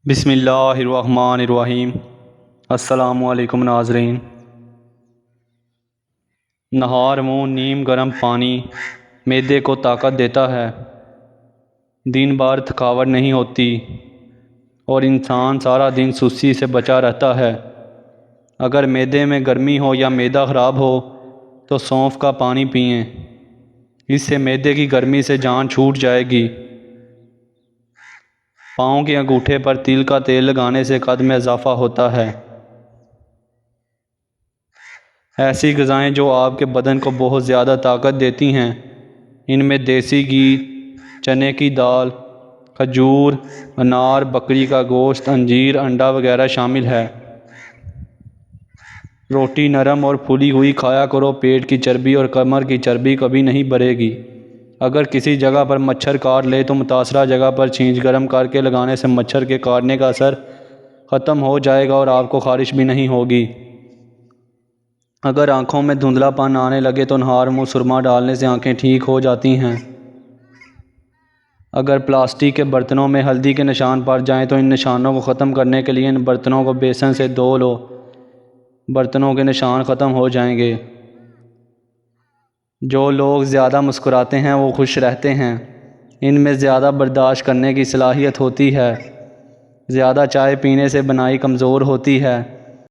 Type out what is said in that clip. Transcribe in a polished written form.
بسم اللہ الرحمن الرحیم۔ السلام علیکم ناظرین۔ نہار منہ نیم گرم پانی معدے کو طاقت دیتا ہے، دن بھر تھکاوٹ نہیں ہوتی اور انسان سارا دن سستی سے بچا رہتا ہے۔ اگر معدے میں گرمی ہو یا معدہ خراب ہو تو سونف کا پانی پئیں، اس سے معدے کی گرمی سے جان چھوٹ جائے گی۔ پاؤں کے انگوٹھے پر تل کا تیل لگانے سے قد میں اضافہ ہوتا ہے۔ ایسی غذائیں جو آپ کے بدن کو بہت زیادہ طاقت دیتی ہیں، ان میں دیسی گھی، چنے کی دال، کھجور، انار، بکری کا گوشت، انجیر، انڈا وغیرہ شامل ہے۔ روٹی نرم اور پھلی ہوئی کھایا کرو، پیٹ کی چربی اور کمر کی چربی کبھی نہیں بڑھے گی۔ اگر کسی جگہ پر مچھر کاٹ لے تو متاثرہ جگہ پر چھینچ گرم کر کے لگانے سے مچھر کے کاٹنے کا اثر ختم ہو جائے گا اور آپ کو خارش بھی نہیں ہوگی۔ اگر آنکھوں میں دھندلا پن آنے لگے تو نہار منہ سرما ڈالنے سے آنکھیں ٹھیک ہو جاتی ہیں۔ اگر پلاسٹک کے برتنوں میں ہلدی کے نشان پڑ جائیں تو ان نشانوں کو ختم کرنے کے لیے ان برتنوں کو بیسن سے دھو لو، برتنوں کے نشان ختم ہو جائیں گے۔ جو لوگ زیادہ مسکراتے ہیں وہ خوش رہتے ہیں، ان میں زیادہ برداشت کرنے کی صلاحیت ہوتی ہے۔ زیادہ چائے پینے سے بینائی کمزور ہوتی ہے۔